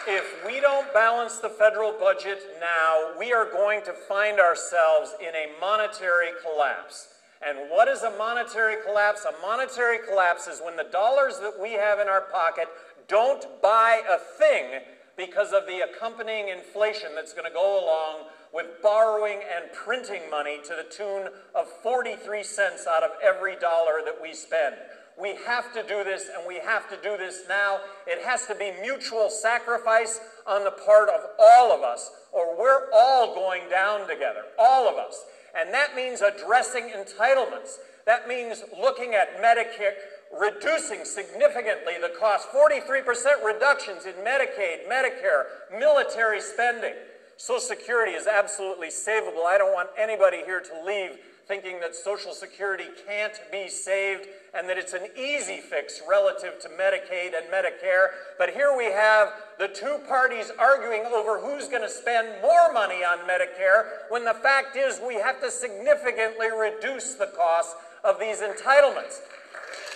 If we don't balance the federal budget now, we are going to find ourselves in a monetary collapse. And what is a monetary collapse? A monetary collapse is when the dollars that we have in our pocket don't buy a thing because of the accompanying inflation that's going to go along with borrowing and printing money to the tune of 43 cents out of every dollar that we spend. We have to do this, and we have to do this now. It has to be mutual sacrifice on the part of all of us, or we're all going down together, all of us. And that means addressing entitlements. That means looking at Medicare, reducing significantly the cost, 43% reductions in Medicaid, Medicare, military spending. Social Security is absolutely savable. I don't want anybody here to leave thinking that Social Security can't be saved and that it's an easy fix relative to Medicaid and Medicare. But here we have the two parties arguing over who's going to spend more money on Medicare, when the fact is we have to significantly reduce the cost of these entitlements.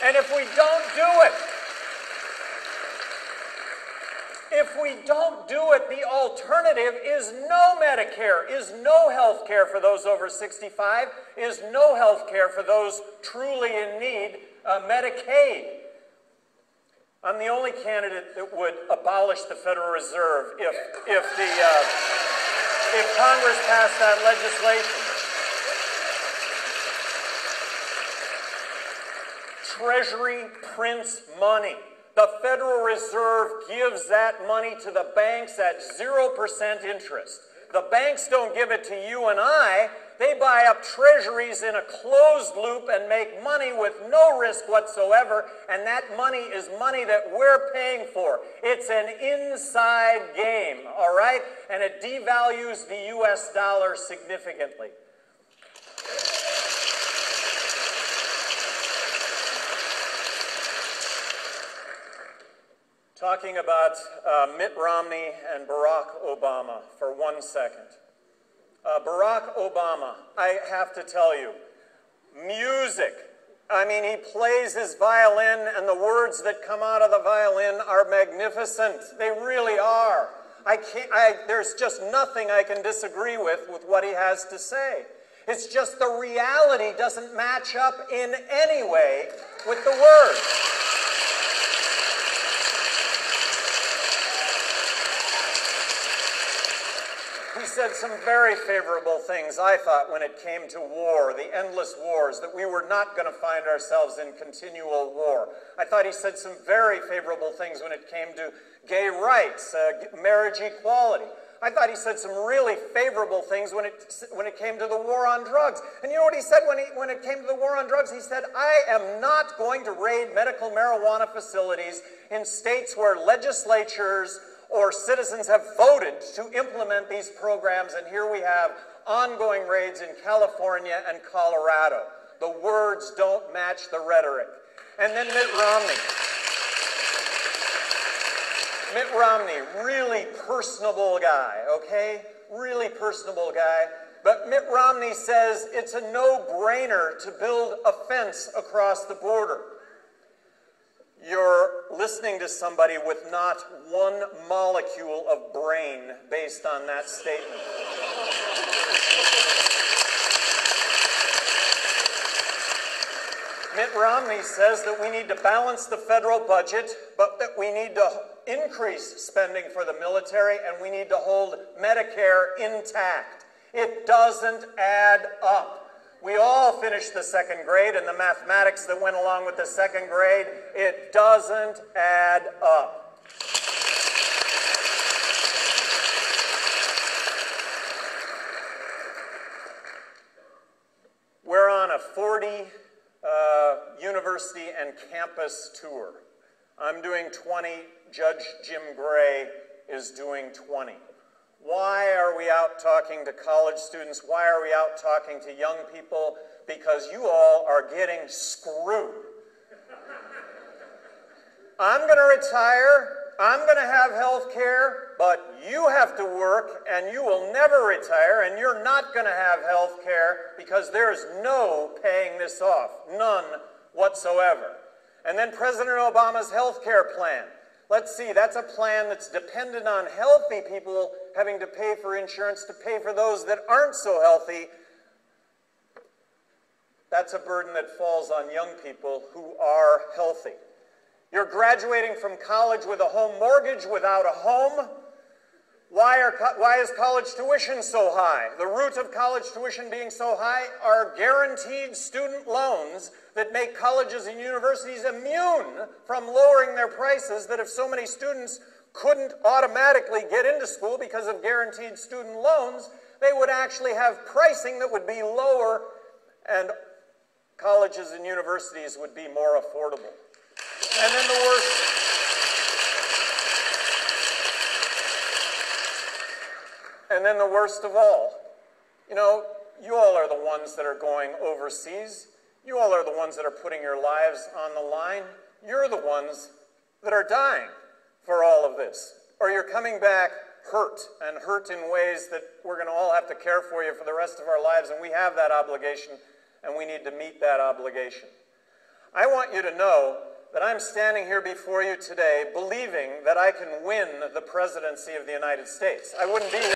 And if we don't do it, the alternative is no Medicare, is no health care for those over 65, is no health care for those truly in need, Medicaid. I'm the only candidate that would abolish the Federal Reserve if Congress passed that legislation. Treasury prints money. The Federal Reserve gives that money to the banks at 0% interest. The banks don't give it to you and I. They buy up treasuries in a closed loop and make money with no risk whatsoever, and that money is money that we're paying for. It's an inside game, all right? And it devalues the US dollar significantly. Talking about Mitt Romney and Barack Obama for 1 second. Barack Obama, I have to tell you, music. I mean, he plays his violin, and the words that come out of the violin are magnificent. They really are. There's just nothing I can disagree with what he has to say. It's just the reality doesn't match up in any way with the words. He said some very favorable things, I thought, when it came to war, the endless wars, that we were not going to find ourselves in continual war. I thought he said some very favorable things when it came to gay rights, marriage equality. I thought he said some really favorable things when it came to the war on drugs. And you know what he said when it came to the war on drugs? He said, I am not going to raid medical marijuana facilities in states where legislatures or citizens have voted to implement these programs, and here we have ongoing raids in California and Colorado. The words don't match the rhetoric. And then Mitt Romney, really personable guy, okay? Really personable guy. But Mitt Romney says it's a no-brainer to build a fence across the border. You're listening to somebody with not one molecule of brain based on that statement. Mitt Romney says that we need to balance the federal budget, but that we need to increase spending for the military, and we need to hold Medicare intact. It doesn't add up. We all finished the second grade, and the mathematics that went along with the second grade, it doesn't add up. We're on a 40 university and campus tour. I'm doing 20. Judge Jim Gray is doing 20. Why are we out talking to college students? Why are we out talking to young people? Because you all are getting screwed. I'm going to retire. I'm going to have health care, but you have to work, and you will never retire, and you're not going to have health care because there's no paying this off, none whatsoever. And then President Obama's health care plan. Let's see, that's a plan that's dependent on healthy people having to pay for insurance to pay for those that aren't so healthy. That's a burden that falls on young people who are healthy. You're graduating from college with a home mortgage without a home. Why is college tuition so high? The root of college tuition being so high are guaranteed student loans that make colleges and universities immune from lowering their prices, that if so many students couldn't automatically get into school because of guaranteed student loans, they would actually have pricing that would be lower and colleges and universities would be more affordable. And then the worst. And then the worst of all, you know, you all are the ones that are going overseas. You all are the ones that are putting your lives on the line. You're the ones that are dying for all of this. Or you're coming back hurt, and hurt in ways that we're going to all have to care for you for the rest of our lives, and we have that obligation, and we need to meet that obligation. I want you to know that I'm standing here before you today believing that I can win the presidency of the United States. I wouldn't be here.